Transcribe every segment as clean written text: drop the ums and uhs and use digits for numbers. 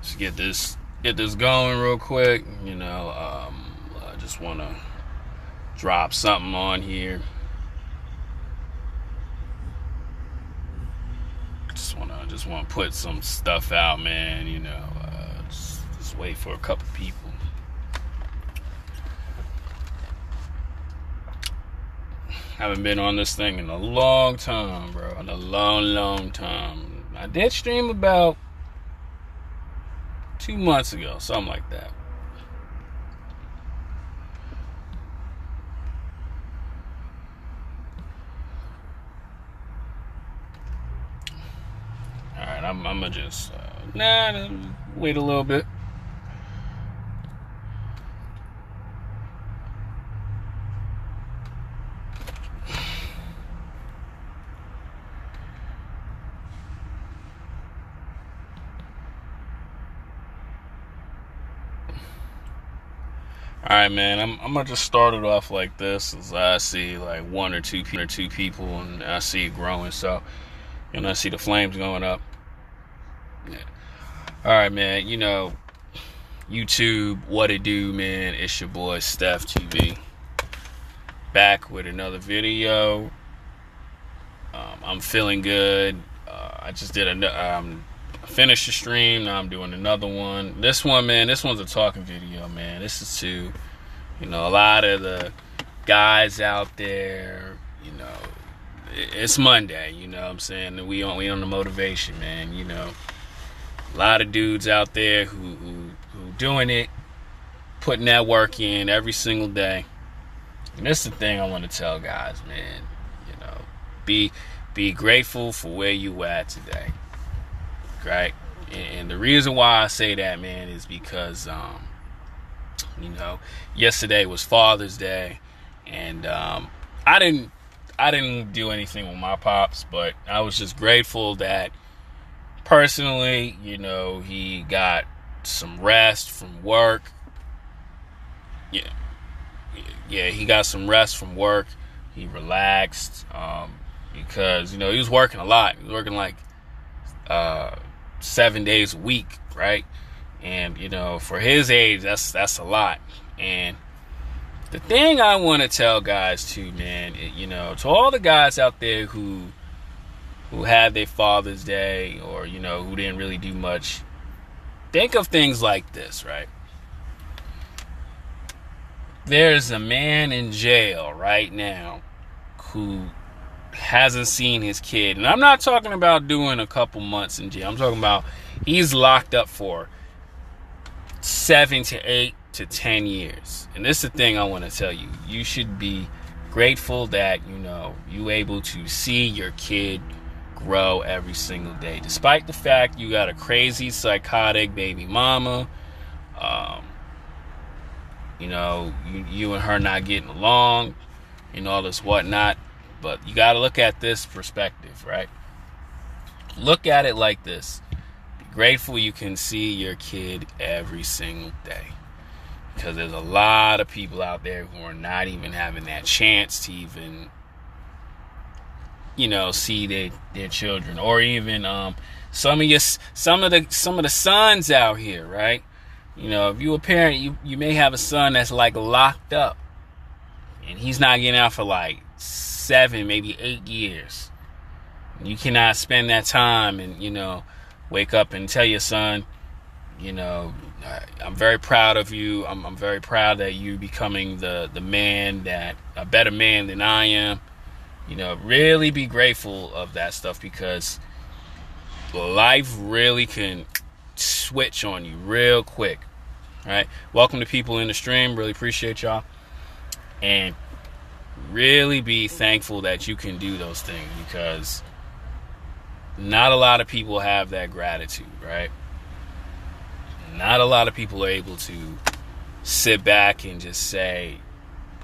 Let's get this going real quick. I just want to drop something on here. Just want to put some stuff out, man. Just wait for a couple people. Haven't been on this thing in a long time, bro. In a long time. I did stream about 2 months ago, something like that. Alright, I'm gonna just wait a little bit. All right, man. I'm gonna just start it off like this, as I see like one or two people, and I see it growing. So, I see the flames going up. Yeah. All right, man. YouTube, what it do, man? It's your boy Steph TV, back with another video. I'm feeling good. I just did finished the stream. Now I'm doing another one. This one, man, this one's a talking video, man. This is to, a lot of the guys out there, it's Monday, you know what I'm saying? And we on the motivation, man, A lot of dudes out there who doing it, putting that work in every single day. And this is the thing I want to tell guys, man. Be grateful for where you at today. Right? And the reason why I say that, man, is because yesterday was Father's Day, and I didn't do anything with my pops, but I was just grateful that personally, he got some rest from work. Yeah, he got some rest from work. He relaxed because he was working a lot. He was working like 7 days a week, right? And for his age, that's a lot. And the thing I want to tell guys too, man, to all the guys out there who had their Father's Day, or who didn't really do much, think of things like this, right? There's a man in jail right now who hasn't seen his kid. And I'm not talking about doing a couple months in jail. I'm talking about he's locked up for 7 to 8 to 10 years. And this is the thing I want to tell you. You should be grateful that, you able to see your kid grow every single day. Despite the fact you got a crazy, psychotic baby mama, you and her not getting along, all this whatnot. But you got to look at this perspective, right? Look at it like this. Be grateful you can see your kid every single day. Because there's a lot of people out there who are not even having that chance to even, see their children. Or even some of the sons out here, right? If you're a parent, you may have a son that's like locked up. And he's not getting out for like 7, maybe 8 years. You cannot spend that time and wake up and tell your son, I'm very proud of you. I'm very proud that you becoming the man, that a better man than I am. Really be grateful of that stuff, because life really can switch on you real quick. All right. Welcome to people in the stream. Really appreciate y'all. And really be thankful that you can do those things, because not a lot of people have that gratitude, right? Not a lot of people are able to sit back and just say,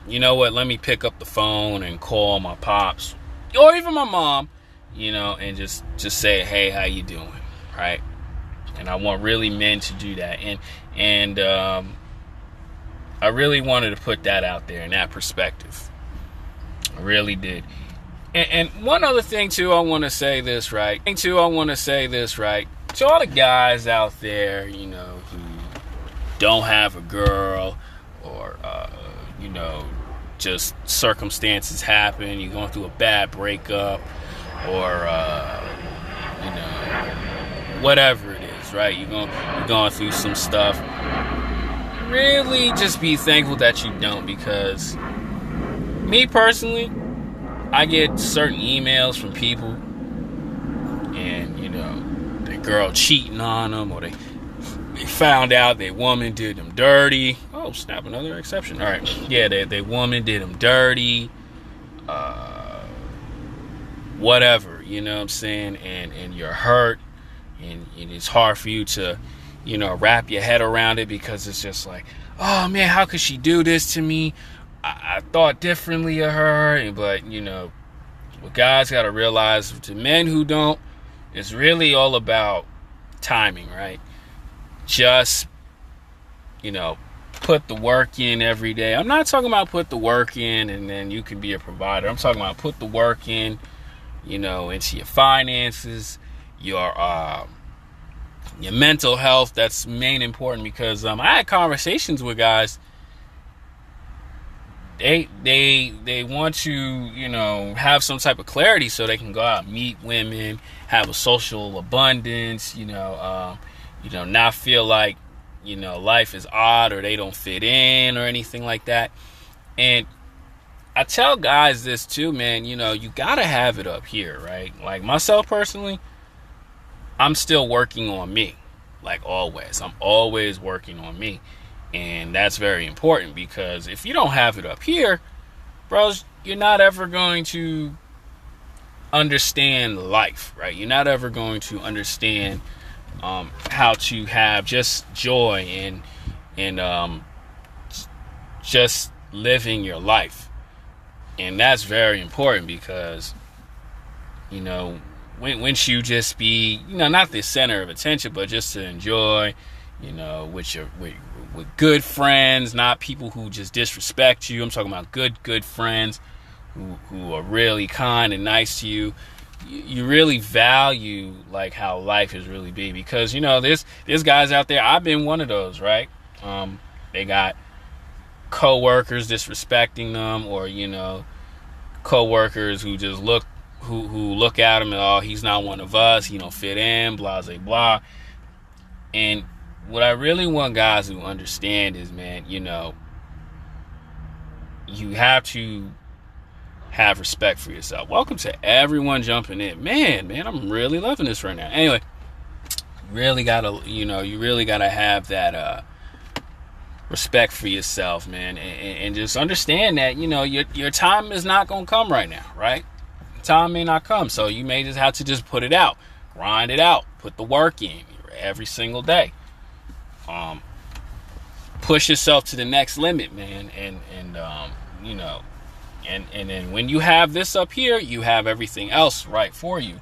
you know what, let me pick up the phone and call my pops or even my mom, and just say, hey, how you doing, right? And I want really men to do that. And I really wanted to put that out there in that perspective. I really did. And one other thing too, I want to say this right. to all the guys out there, who don't have a girl, or just circumstances happen, you're going through a bad breakup, or whatever it is, right? You're going through some stuff. Really just be thankful that you don't, because me personally, I get certain emails from people, and the girl cheating on them, or they found out their woman did them dirty. Oh snap, another exception. All right, yeah, their woman did them dirty, whatever, you know what I'm saying, and you're hurt, and it's hard for you to wrap your head around it, because it's just like, oh man, how could she do this to me? I thought differently of her. But what guys got to realize, to men who don't, it's really all about timing, right? Just put the work in every day. I'm not talking about put the work in and then you can be a provider. I'm talking about put the work in, into your finances, your mental health. That's main important, because I had conversations with guys. They want to have some type of clarity so they can go out and meet women, have a social abundance, not feel like life is odd or they don't fit in or anything like that. And I tell guys this too, man. You gotta have it up here, right? Like myself personally, I'm still working on me, like always. I'm always working on me. And that's very important, because if you don't have it up here, bros, you're not ever going to understand life, right? You're not ever going to understand how to have just joy and just living your life. And that's very important, because once you just be not the center of attention, but just to enjoy with good friends, not people who just disrespect you. I'm talking about good friends who are really kind and nice to you. You really value like how life is really be, because there's guys out there. I've been one of those, right? They got co-workers disrespecting them, or co-workers who just look at him and, oh, he's not one of us, he don't fit in, blah blah blah. And what I really want guys to understand is, man, you have to have respect for yourself. Welcome to everyone jumping in. Man, I'm really loving this right now. Anyway, you really gotta have that respect for yourself, man, and just understand that your time is not gonna come right now, right? Time may not come, so you may just have to just put it out, grind it out, put the work in every single day. Push yourself to the next limit, man, and then when you have this up here, you have everything else right for you.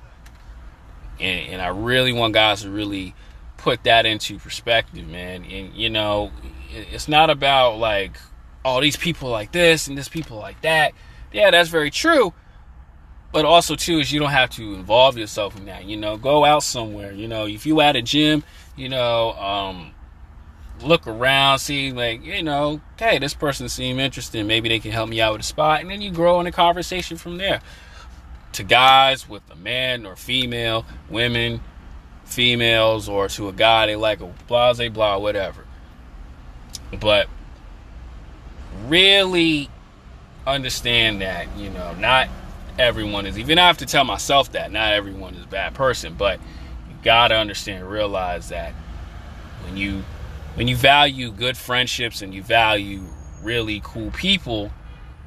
And I really want guys to really put that into perspective, man. And it's not about like, oh, these people like this and this people like that. Yeah, that's very true. But also too is you don't have to involve yourself in that. Go out somewhere. If you at a gym, look around, see like, hey, this person seems interesting. Maybe they can help me out with a spot, and then you grow in a conversation from there. To guys with a man or female, women, females, or to a guy they like a blah blah whatever. But really understand that not everyone is. Even I have to tell myself that not everyone is a bad person, but you gotta understand and realize that when you value good friendships and you value really cool people,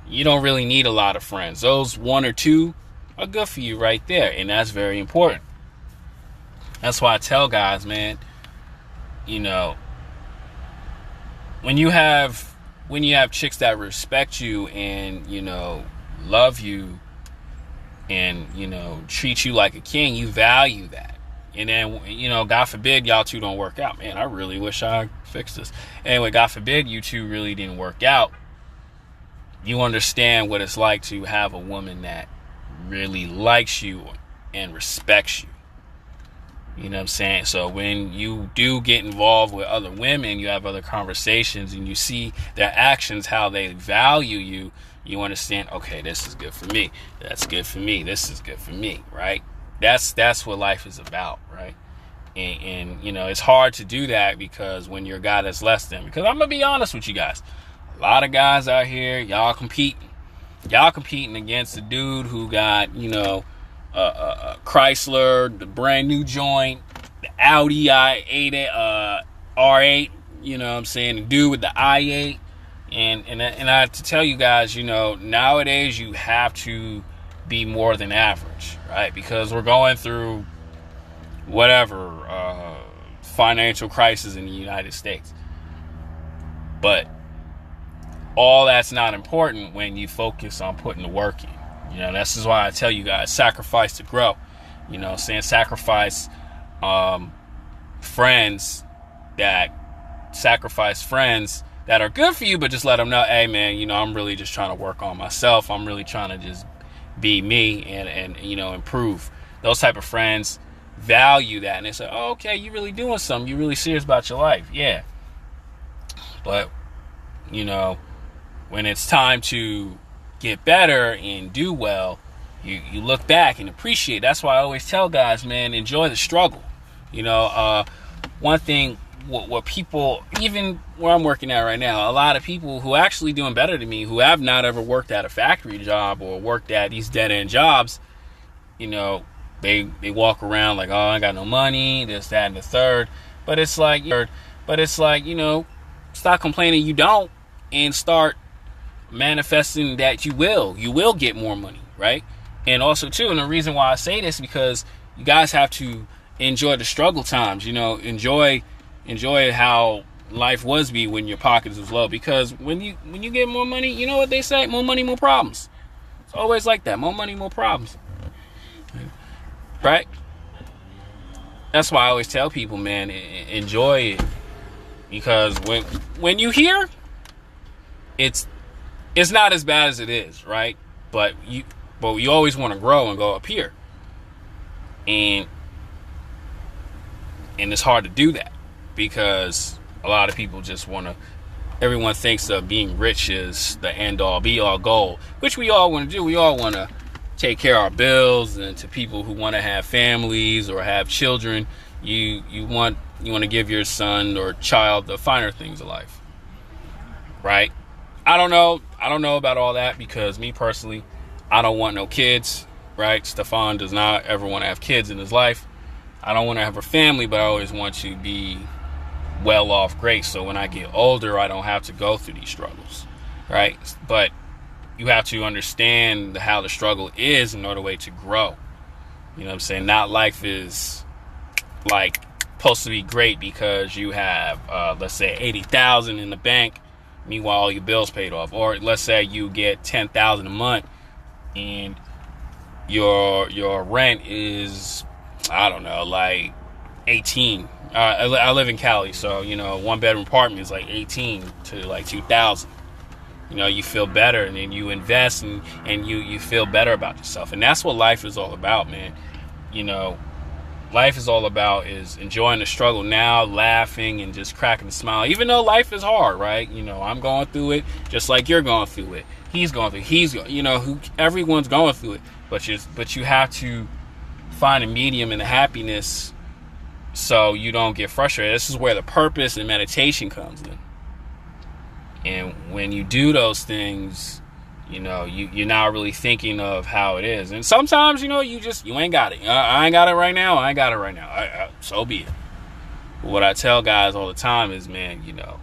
you don't really need a lot of friends. Those one or two are good for you right there, and that's very important. That's why I tell guys, man, when you have chicks that respect you and love you and treat you like a king, you value that. And then, God forbid y'all two don't work out. Man, I really wish I fixed this. Anyway, God forbid you two really didn't work out. You understand what it's like to have a woman that really likes you and respects you. You know what I'm saying? So when you do get involved with other women, you have other conversations, and you see their actions, how they value you, you understand, okay, this is good for me. That's good for me. This is good for me, right? That's what life is about, right? And you know, it's hard to do that because when you're a guy that's less than, because I'm going to be honest with you guys, a lot of guys out here, y'all competing against a dude who got, you know, Chrysler, the brand new joint, the Audi i8, R8, you know what I'm saying, the dude with the i8, and I have to tell you guys, you know, nowadays you have to be more than average, right? Because we're going through whatever financial crisis in the United States, but all that's not important when you focus on putting the work in. You know, this is why I tell you guys, sacrifice to grow. You know, saying sacrifice friends that are good for you, but just let them know, hey man, you know, I'm really just trying to work on myself. I'm really trying to just be me and you know, improve. Those type of friends value that, and they say, oh, okay, you really doing something. You really serious about your life. Yeah. But, you know, when it's time to get better and do well, you look back and appreciate. That's why I always tell guys, man, enjoy the struggle. You know, one thing, what people, even where I'm working at right now, a lot of people who are actually doing better than me, who have not ever worked at a factory job or worked at these dead-end jobs, you know, they walk around like, oh, I got no money, this, that, and the third. But it's like, you know, stop complaining you don't, and start manifesting that you will get more money, right? And also too, and the reason why I say this, because you guys have to enjoy the struggle times, you know, enjoy how life was when your pockets was low, because when you get more money, you know what they say, more money, more problems. It's always like that, more money, more problems, right? That's why I always tell people, man, enjoy it, because when you hear, it's not as bad as it is, right? But you always want to grow and go up here. And it's hard to do that because a lot of people just everyone thinks of being rich is the end all be all goal, which we all want to do. We all want to take care of our bills, and to people who want to have families or have children, you want to give your son or child the finer things of life, right? I don't know about all that, because me personally, I don't want no kids, right? Stefan does not ever want to have kids in his life. I don't want to have a family, but I always want to be well off, great, so when I get older, I don't have to go through these struggles, right? But you have to understand how the struggle is in order to grow. You know what I'm saying? Not life is like supposed to be great because you have, let's say, $80,000 in the bank. Meanwhile, all your bills paid off. Or let's say you get $10,000 a month and your rent is, I don't know, like 18. I live in Cali, so, you know, one bedroom apartment is like 18 to like 2,000. You know, you feel better, and then you invest, and you feel better about yourself. And that's what life is all about, man. You know, life is all about is enjoying the struggle now, laughing and just cracking a smile, even though life is hard, right? You know, I'm going through it just like you're going through it. He's going through it. You know, everyone's going through it, but you have to find a medium in the happiness so you don't get frustrated. This is where the purpose and meditation comes in. And when you do those things, you know, you're not really thinking of how it is. And sometimes, you know, you ain't got it. I ain't got it right now. So be it. But what I tell guys all the time is, man, you know,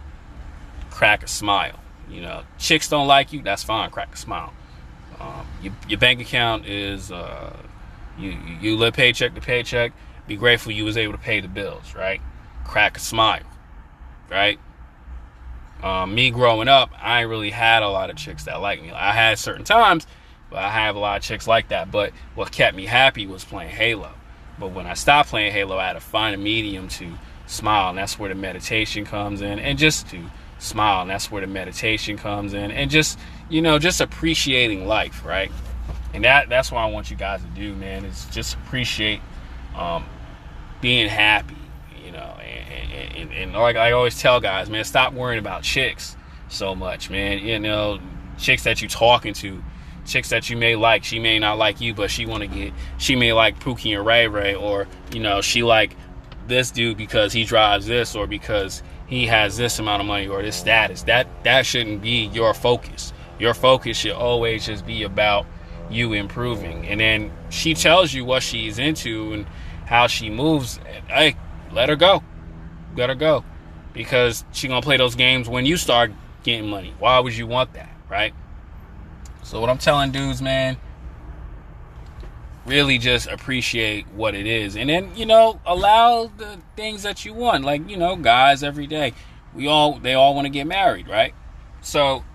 crack a smile. You know, chicks don't like you, that's fine. Crack a smile. Your bank account is, you live paycheck to paycheck. Be grateful you was able to pay the bills, right? Crack a smile, right? Me growing up, I ain't really had a lot of chicks that like me. I had certain times, but I have a lot of chicks like that. But what kept me happy was playing Halo. But when I stopped playing Halo, I had to find a medium to smile, and that's where the meditation comes in. And just to smile, and that's where the meditation comes in. And just, you know, just appreciating life, right? And that's what I want you guys to do, man, is just appreciate being happy, you know. And like I always tell guys, man, stop worrying about chicks so much, man. You know, chicks that you talking to, chicks that you may like, she may not like you, but she may like Pookie and Ray Ray, or, you know, she like this dude because he drives this, or because he has this amount of money, or this status. That shouldn't be your focus. Your focus should always just be about you improving. And then she tells you what she's into and how she moves. Hey, let her go. Let her go. Because she gonna play those games when you start getting money. Why would you want that, right? So what I'm telling dudes, man, really just appreciate what it is. And then, you know, allow the things that you want. Like, you know, guys every day, they all want to get married, right? So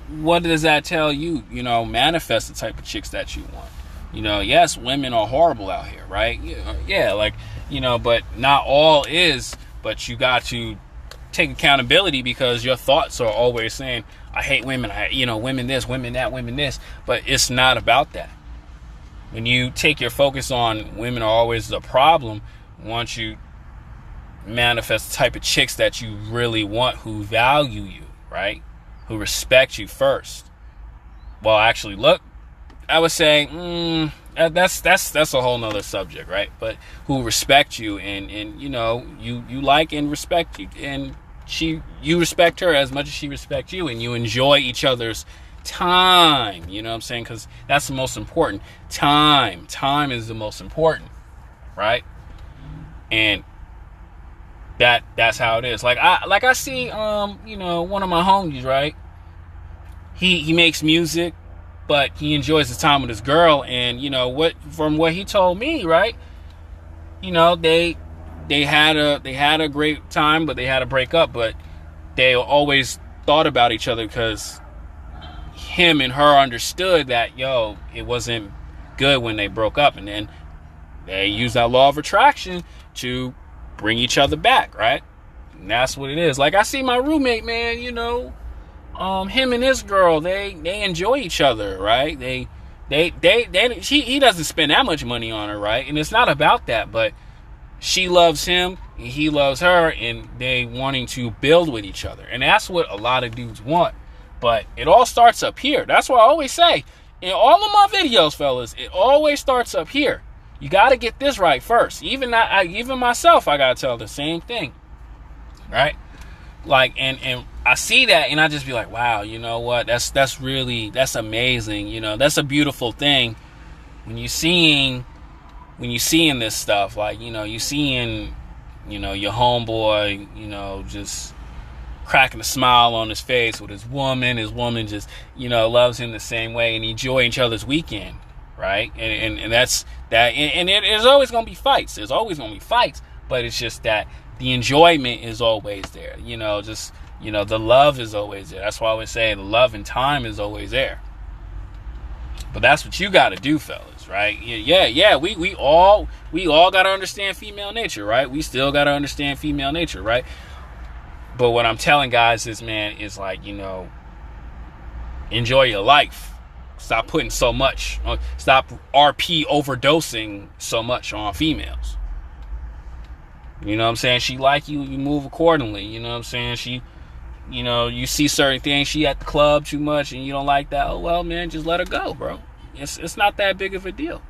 what does that tell you? You know, manifest the type of chicks that you want. You know, yes, women are horrible out here, right? Yeah, like, you know, but not all is, but you got to take accountability, because your thoughts are always saying, I hate women, women this, women that, women this. But it's not about that. When you take your focus on women are always the problem, once you manifest the type of chicks that you really want, who value you, right? Who respect you first. Well, actually, look, I would say that's a whole nother subject, right? But who respect you, and you know, you like and respect you, and you respect her as much as she respects you, and you enjoy each other's time. You know what I'm saying? Because that's the most important. Time is the most important, right? And that's how it is. Like I see you know, one of my homies, right? He makes music, but he enjoys his time with his girl. And you know, from what he told me, right? You know, they had a great time, but they had to break up. But they always thought about each other, because him and her understood that, it wasn't good when they broke up. And then they used that law of attraction to bring each other back, right? And that's what it is. Like, I see my roommate, man, you know, him and his girl, they enjoy each other, right? He doesn't spend that much money on her, right? And it's not about that, but she loves him and he loves her, and they wanting to build with each other. And that's what a lot of dudes want. But it all starts up here. That's why I always say, in all of my videos, fellas, it always starts up here. You got to get this right first. Even myself, I got to tell the same thing, right? Like, and I see that, and I just be like, wow, you know what? That's amazing. You know, that's a beautiful thing when you seeing this stuff. Like, you know, you seeing, you know, your homeboy, you know, just cracking a smile on his face with his woman just, you know, loves him the same way, and enjoy each other's weekend, right? And that's that. And there's always gonna be fights. There's always gonna be fights, but it's just that the enjoyment is always there. You know, just, you know, the love is always there. That's why I always say the love and time is always there. But that's what you got to do, fellas, right? Yeah. We all got to understand female nature, right? We still got to understand female nature, right? But what I'm telling guys is, man, is like, you know, enjoy your life. Stop putting so much. Stop RP overdosing so much on females. You know what I'm saying? She like you, you move accordingly. You know what I'm saying? She, you know, you see certain things. She at the club too much, and you don't like that. Oh well, man, just let her go, bro. It's not that big of a deal.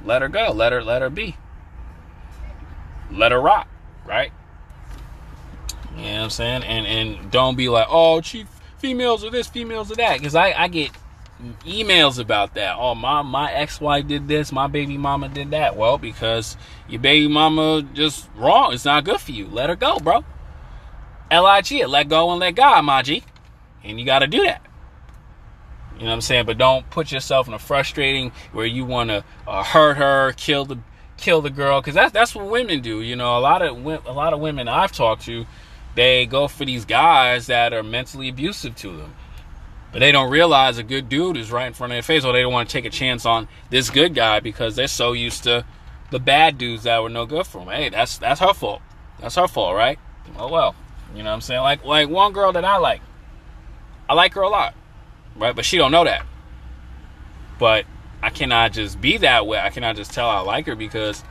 Let her go. Let her be. Let her rock, right? You know what I'm saying? And don't be like, oh, females are this, females are that. Because I get emails about that. Oh, my ex-wife did this, my baby mama did that. Well, because your baby mama just wrong. It's not good for you. Let her go, bro. L-I-G, let go and let God, my G. And you got to do that. You know what I'm saying? But don't put yourself in a frustrating where you want to hurt her, kill the girl. Because that's what women do. You know, a lot of women I've talked to, they go for these guys that are mentally abusive to them. But they don't realize a good dude is right in front of their face, or they don't want to take a chance on this good guy because they're so used to the bad dudes that were no good for them. Hey, that's her fault. That's her fault, right? Oh, well. You know what I'm saying? Like one girl that I like her a lot, right? But she don't know that. But I cannot just be that way. I cannot just tell I like her, because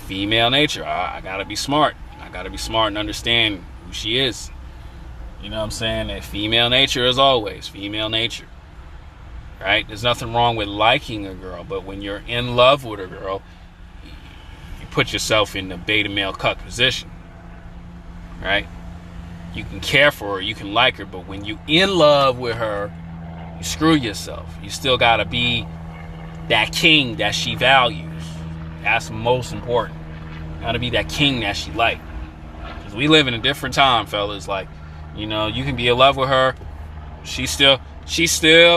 female nature. I gotta be smart. I gotta be smart and understand who she is. You know what I'm saying? That female nature, as always, female nature. Right? There's nothing wrong with liking a girl, but when you're in love with a girl, you put yourself in the beta male cuck position. Right? You can care for her, you can like her, but when you in love with her, you screw yourself. You still gotta be that king that she values. That's most important. You gotta be that king that she like. Because we live in a different time, fellas. Like, you know, you can be in love with her. She still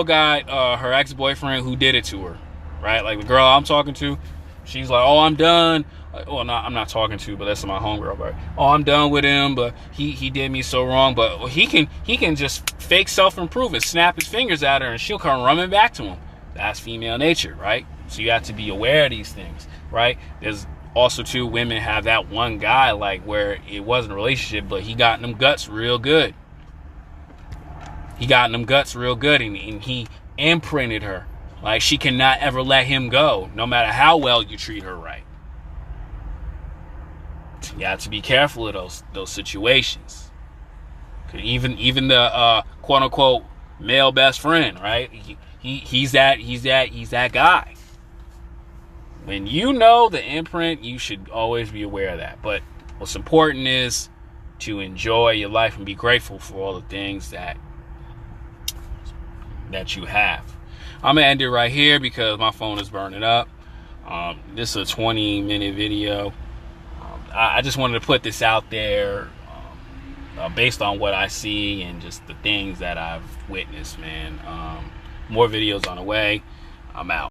got her ex-boyfriend who did it to her. Right? Like the girl I'm talking to, she's like, oh, I'm done. Well, no, I'm not talking to, but that's my homegirl. But I'm done with him. But he did me so wrong. But he can just fake self-improve and snap his fingers at her, and she'll come running back to him. That's female nature, right? So you have to be aware of these things, right? There's also too, women have that one guy like where it wasn't a relationship, but he got in them guts real good. He got in them guts real good, and he imprinted her. Like she cannot ever let him go, no matter how well you treat her right. You have to be careful of those situations. Even the quote unquote male best friend, right? He's that guy. When you know the imprint, you should always be aware of that. But what's important is to enjoy your life and be grateful for all the things that you have. I'm gonna end it right here because my phone is burning up. This is a 20-minute video. I just wanted to put this out there based on what I see and just the things that I've witnessed, man. More videos on the way. I'm out.